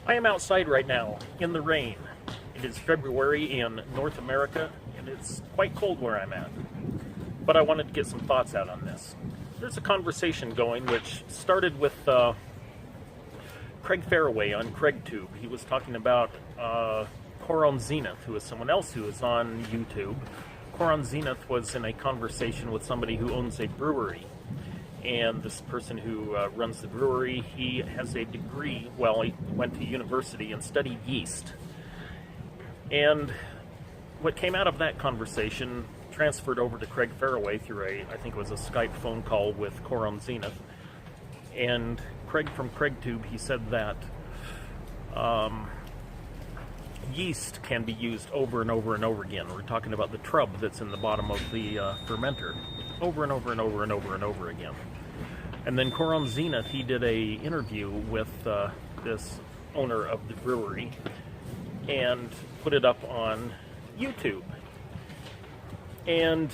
I am outside right now in the rain. It is February in North America, and it's quite cold where I'm at. But I wanted to get some thoughts out on this. There's a conversation going which started with Craig Faraway on CraigTube. He was talking about Coron Zenith, who is someone else who is on YouTube. Coron Zenith was in a conversation with somebody who owns a brewery. And this person who runs the brewery, he has a degree, well, he went to university and studied yeast. And what came out of that conversation transferred over to Craig Faraway through I think it was a Skype phone call with Coron Zenith. And Craig from CraigTube, he said that yeast can be used over and over and over again. We're talking about the trub that's in the bottom of the fermenter. Over and over and over and over and over again. And then Coron Zenith, he did a interview with this owner of the brewery and put it up on YouTube. And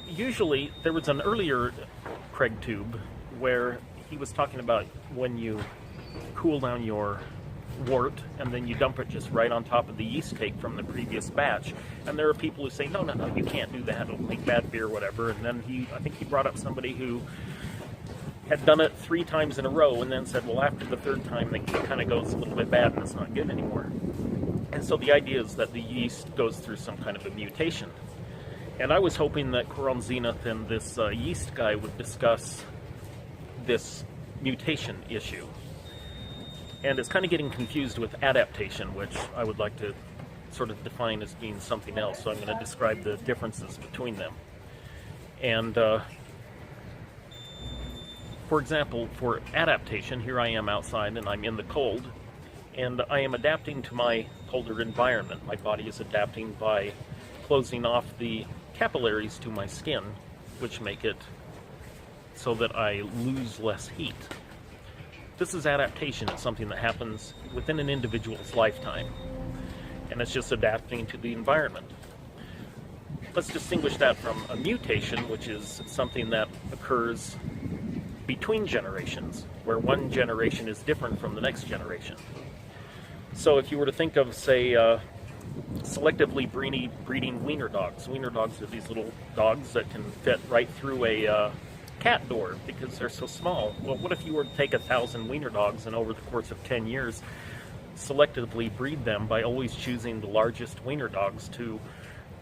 usually there was an earlier CraigTube where he was talking about when you cool down your wort and then you dump it just right on top of the yeast cake from the previous batch. And there are people who say, no, you can't do that, it'll make bad beer, whatever. And then I think he brought up somebody who had done it 3 times in a row and then said, well, after the 3rd time, it kind of goes a little bit bad and it's not good anymore. And so the idea is that the yeast goes through some kind of a mutation. And I was hoping that Coron Zenith and this yeast guy would discuss this mutation issue. And it's kind of getting confused with adaptation, which I would like to sort of define as being something else. So I'm going to describe the differences between them. And for example, for adaptation, here I am outside and I'm in the cold, and I am adapting to my colder environment. My body is adapting by closing off the capillaries to my skin, which make it so that I lose less heat. This is adaptation. It's something that happens within an individual's lifetime, and it's just adapting to the environment. Let's distinguish that from a mutation, which is something that occurs between generations, where one generation is different from the next generation. So if you were to think of, say, selectively breeding wiener dogs. Wiener dogs are these little dogs that can fit right through a cat door because they're so small. Well, what if you were to take 1,000 wiener dogs and over the course of 10 years selectively breed them by always choosing the largest wiener dogs to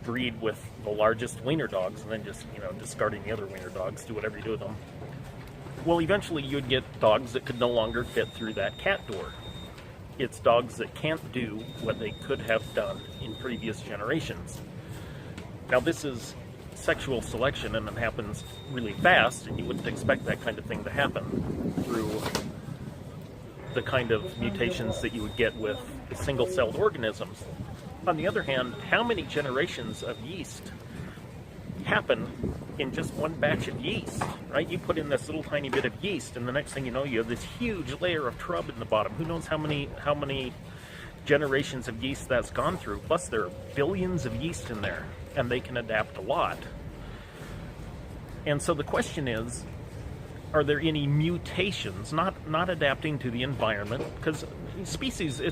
breed with the largest wiener dogs and then just, discarding the other wiener dogs, do whatever you do with them? Well, eventually you'd get dogs that could no longer fit through that cat door. It's dogs that can't do what they could have done in previous generations. Now, this is sexual selection, and it happens really fast, and you wouldn't expect that kind of thing to happen through the kind of mutations that you would get with single-celled organisms. On the other hand, how many generations of yeast happen in just one batch of yeast, right? You put in this little tiny bit of yeast, and the next thing you know, you have this huge layer of trub in the bottom. Who knows how many generations of yeast that's gone through? Plus, there are billions of yeast in there, and they can adapt a lot. And so the question is, are there any mutations, not adapting to the environment? Because species,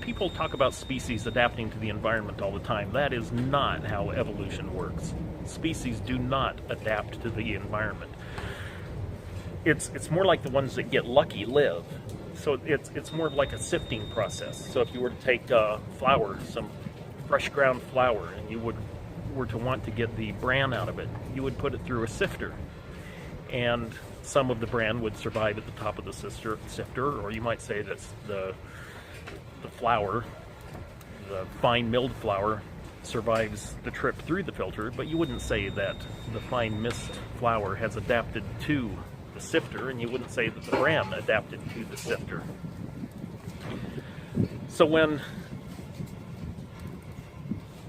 people talk about species adapting to the environment all the time. That is not how evolution works. Species do not adapt to the environment. It's more like the ones that get lucky live. So it's more like a sifting process. So if you were to take flour, some fresh ground flour, and you were to want to get the bran out of it, you would put it through a sifter. And some of the bran would survive at the top of the sifter, or you might say that the flour, the fine milled flour, survives the trip through the filter, but you wouldn't say that the fine mist flour has adapted to the sifter, and you wouldn't say that the bran adapted to the sifter. So when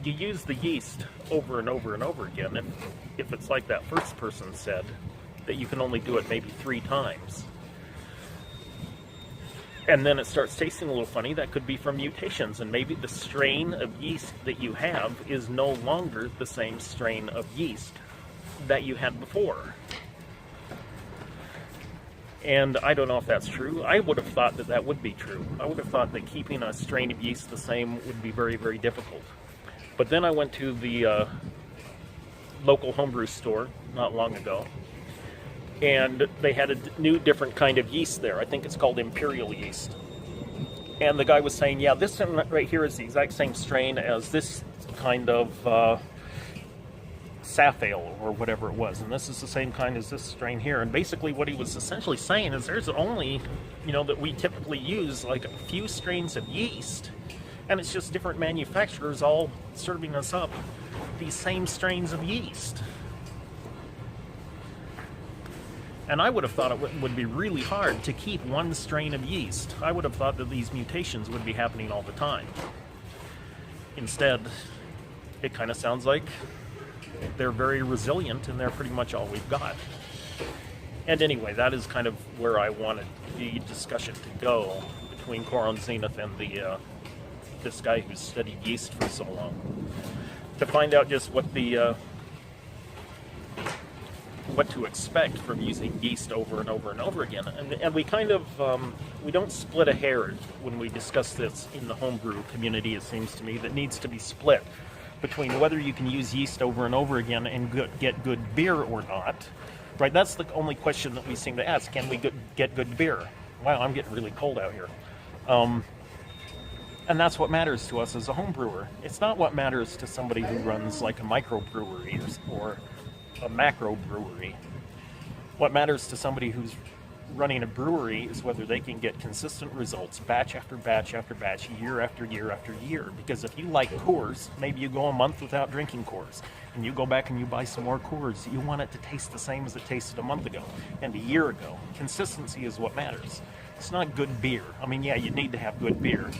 you use the yeast over and over and over again, if it's like that first person said, that you can only do it maybe 3 times, and then it starts tasting a little funny, that could be from mutations, and maybe the strain of yeast that you have is no longer the same strain of yeast that you had before. And I don't know if that's true. I would have thought that that would be true. I would have thought that keeping a strain of yeast the same would be very, very difficult. But then I went to the local homebrew store not long ago, and they had a new, different kind of yeast there. I think it's called imperial yeast. And the guy was saying, yeah, this one right here is the exact same strain as this kind of Safale or whatever it was, and this is the same kind as this strain here. And basically what he was essentially saying is there's only, that we typically use like a few strains of yeast, and it's just different manufacturers all serving us up these same strains of yeast. And I would have thought it would be really hard to keep one strain of yeast. I would have thought that these mutations would be happening all the time. Instead, it kind of sounds like they're very resilient and they're pretty much all we've got. And anyway, that is kind of where I wanted the discussion to go between Coron Zenith and this guy who's studied yeast for so long, to find out just what to expect from using yeast over and over and over again. And we kind of, we don't split a hair when we discuss this in the homebrew community, it seems to me, that needs to be split between whether you can use yeast over and over again and get good beer or not. Right, that's the only question that we seem to ask. Can we get good beer? Wow, I'm getting really cold out here. And that's what matters to us as a home brewer. It's not what matters to somebody who runs like a microbrewery or a macro brewery. What matters to somebody who's running a brewery is whether they can get consistent results batch after batch after batch, year after year after year. Because if you like Coors, maybe you go a month without drinking Coors, and you go back and you buy some more Coors, you want it to taste the same as it tasted a month ago and a year ago. Consistency is what matters. It's not good beer. I mean, yeah, you need to have good beer,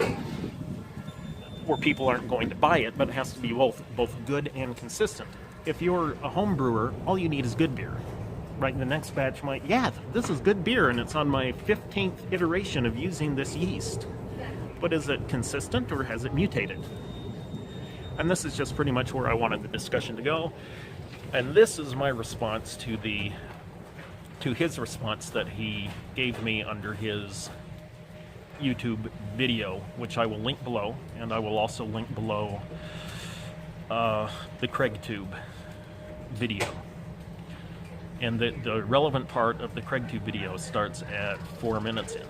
or people aren't going to buy it, but it has to be both good and consistent. If you're a home brewer, all you need is good beer. Right, the next batch might, yeah, this is good beer, and it's on my 15th iteration of using this yeast. But is it consistent, or has it mutated? And this is just pretty much where I wanted the discussion to go. And this is my response to his response that he gave me under his YouTube video, which I will link below, and I will also link below the CraigTube video. And the relevant part of the CraigTube video starts at 4 minutes in.